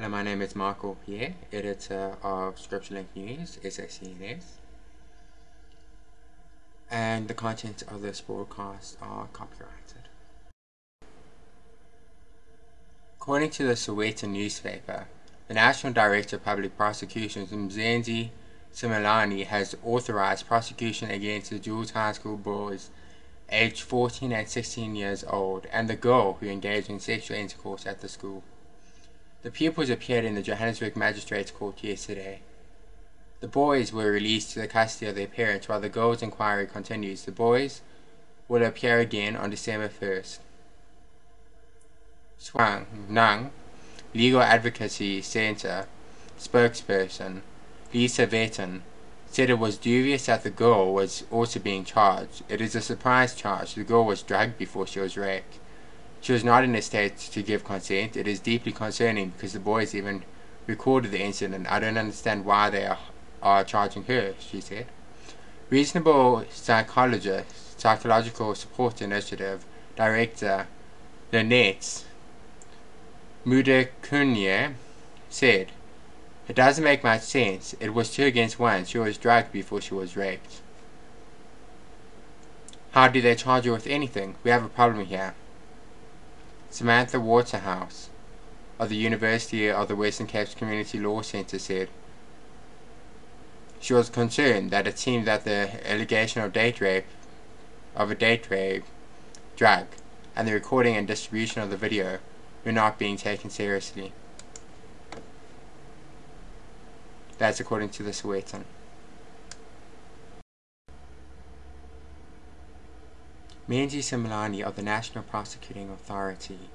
Hello, my name is Michael Pierre, editor of ScriptureLink News, SACNS, and the contents of this broadcast are copyrighted. According to the Sowetan newspaper, the National Director of Public Prosecutions, Mzenzi Simelane, has authorized prosecution against the Jules Highschool boys aged 14 and 16 years old and the girl who engaged in sexual intercourse at the school. The pupils appeared in the Johannesburg Magistrates Court yesterday. The boys were released to the custody of their parents while the girls' inquiry continues. The boys will appear again on December 1st. Swang Nang, Legal Advocacy Centre spokesperson Lisa Vetten, said it was dubious that the girl was also being charged. It is a surprise charge. The girl was drugged before she was raped. She was not in a state to give consent. It is deeply concerning because the boys even recorded the incident. I don't understand why they are charging her, she said. Reasonable Psychological Support Initiative Director Lynette Mudekunye said, "It doesn't make much sense. It was 2 against 1. She was drugged before she was raped. How do they charge her with anything? We have a problem here." Samantha Waterhouse of the University of the Western Cape's Community Law Centre said she was concerned that it seemed that the allegation of a date rape drug and the recording and distribution of the video were not being taken seriously. That's according to the Sowetan. Mzenzi Simelane of the National Prosecuting Authority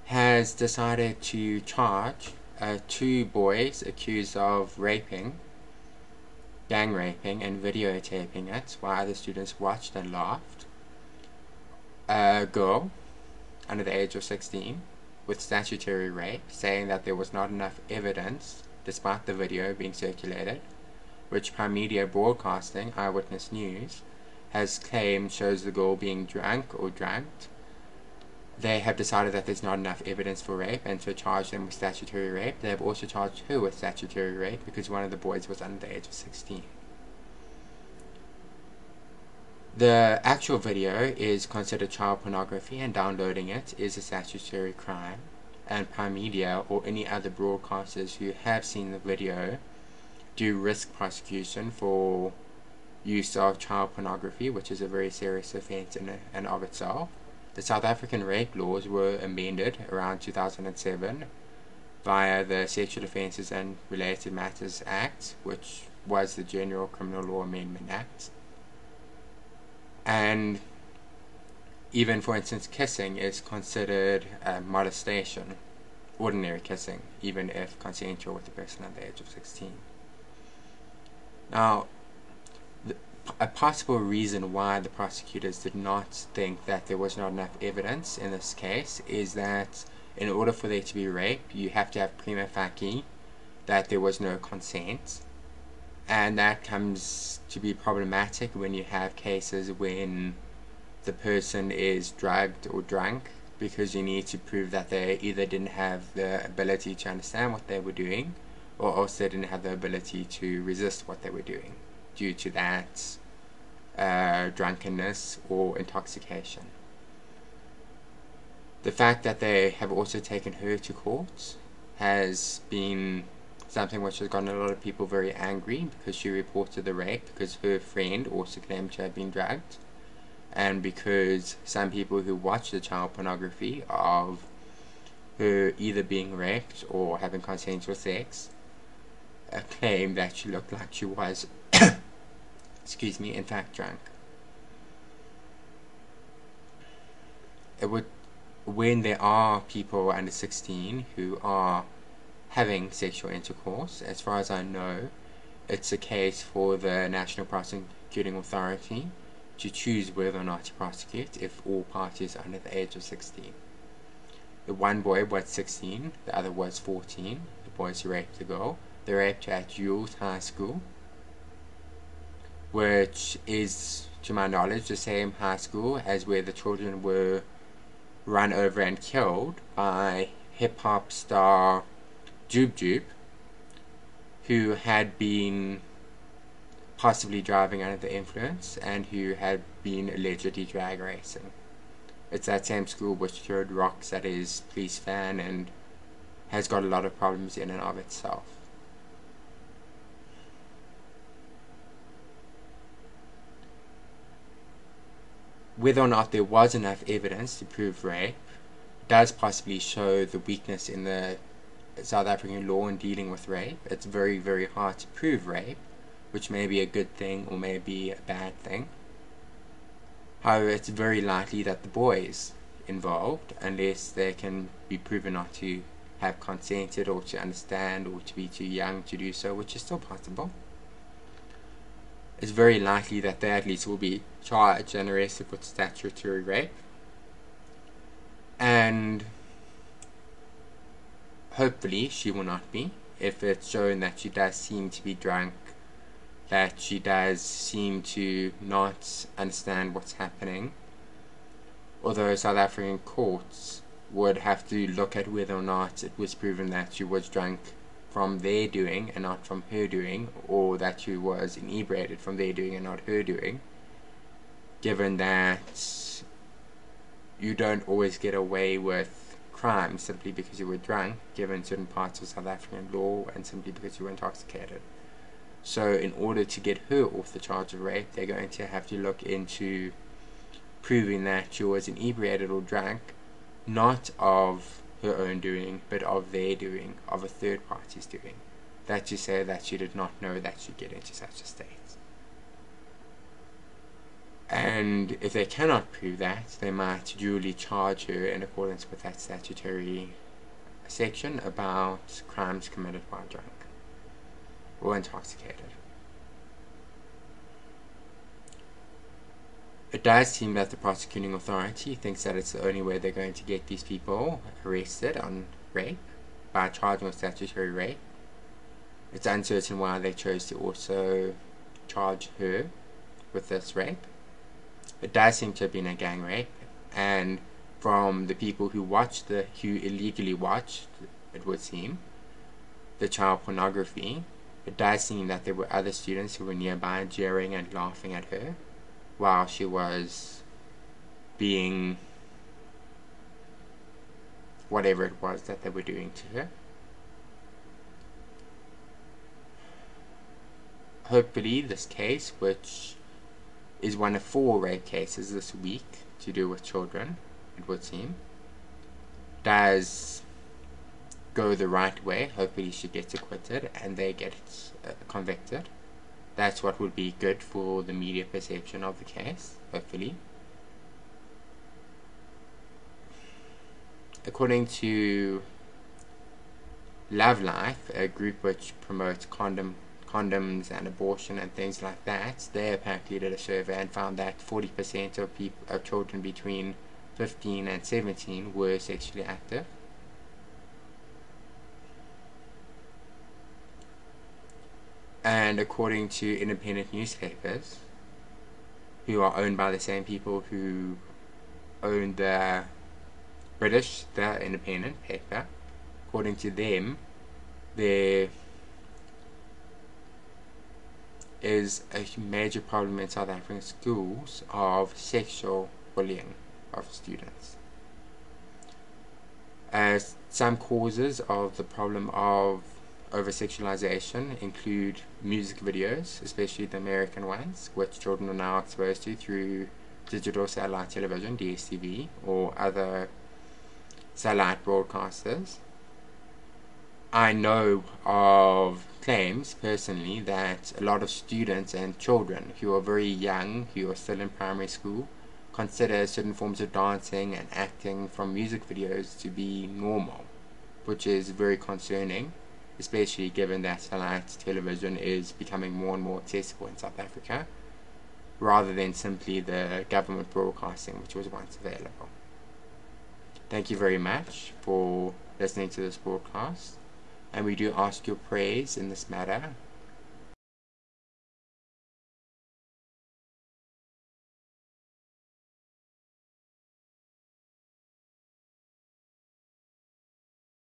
has decided to charge 2 boys accused of gang raping and videotaping it while other students watched and laughed. A girl under the age of 16 with statutory rape, saying that there was not enough evidence despite the video being circulated, which Prime Media Broadcasting, Eyewitness News, has claimed shows the girl being drunk or drugged. They have decided that there's not enough evidence for rape and to charge them with statutory rape. They have also charged her with statutory rape because one of the boys was under the age of 16. The actual video is considered child pornography and downloading it is a statutory crime, and Prime Media or any other broadcasters who have seen the video do risk prosecution for use of child pornography, which is a very serious offence in and of itself. The South African rape laws were amended around 2007 via the Sexual Offences and Related Matters Act, which was the General Criminal Law Amendment Act. And even, for instance, kissing is considered molestation, ordinary kissing, even if consensual with the person under the age of 16. Now, a possible reason why the prosecutors did not think that there was not enough evidence in this case is that in order for there to be rape, you have to have prima facie that there was no consent, and that comes to be problematic when you have cases when the person is drugged or drunk, because you need to prove that they either didn't have the ability to understand what they were doing or also they didn't have the ability to resist what they were doing due to that drunkenness or intoxication. The fact that they have also taken her to court has been something which has gotten a lot of people very angry, because she reported the rape because her friend also claimed to have been drugged, and because some people who watch the child pornography of her either being raped or having consensual sex claim that she looked like she was excuse me, in fact drunk. When there are people under 16 who are having sexual intercourse, as far as I know, it's a case for the National Prosecuting Authority to choose whether or not to prosecute if all parties are under the age of 16. The one boy was 16, the other was 14, the boys who raped the girl. They raped her at Jules Highschool, which is, to my knowledge, the same high school as where the children were run over and killed by hip-hop star Jube, who had been possibly driving under the influence and who had been allegedly drag racing. It's that same school which threw rocks at his police van and has got a lot of problems in and of itself. Whether or not there was enough evidence to prove rape does possibly show the weakness in the South African law in dealing with rape. It's very, very hard to prove rape, which may be a good thing or may be a bad thing. However, it's very likely that the boys involved, unless they can be proven not to have consented or to understand or to be too young to do so, which is still possible, it's very likely that they at least will be charged and arrested with statutory rape. And hopefully she will not be, if it's shown that she does seem to be drunk, that she does seem to not understand what's happening. Although South African courts would have to look at whether or not it was proven that she was drunk from their doing and not from her doing, or that she was inebriated from their doing and not her doing, given that you don't always get away with crime simply because you were drunk, given certain parts of South African law, and simply because you were intoxicated. So in order to get her off the charge of rape, they're going to have to look into proving that she was inebriated or drunk, not of her own doing, but of their doing, of a third party's doing. That to say that she did not know that she'd get into such a state. And if they cannot prove that, they might duly charge her in accordance with that statutory section about crimes committed while drunk or intoxicated. It does seem that the prosecuting authority thinks that it's the only way they're going to get these people arrested on rape, by charging with statutory rape. It's uncertain why they chose to also charge her with this rape. It does seem to have been a gang rape, and from the people who illegally watched, it would seem, the child pornography, it does seem that there were other students who were nearby jeering and laughing at her while she was being whatever it was that they were doing to her. Hopefully this case, which is one of 4 rape cases this week to do with children, it would seem, does go the right way. Hopefully she gets acquitted and they get convicted. That's what would be good for the media perception of the case, hopefully. According to Love Life, a group which promotes condoms and abortion and things like that, they apparently did a survey and found that 40% of children between 15 and 17 were sexually active. And according to independent newspapers, who are owned by the same people who own the Independent paper, according to them, there is a major problem in South African schools of sexual bullying of students. Some causes of the problem of over-sexualization include music videos, especially the American ones, which children are now exposed to through digital satellite television, DSTV, or other satellite broadcasters. I know of claims personally that a lot of students and children who are very young, who are still in primary school, consider certain forms of dancing and acting from music videos to be normal, which is very concerning, especially given that satellite television is becoming more and more accessible in South Africa, rather than simply the government broadcasting which was once available. Thank you very much for listening to this broadcast, and we do ask your prayers in this matter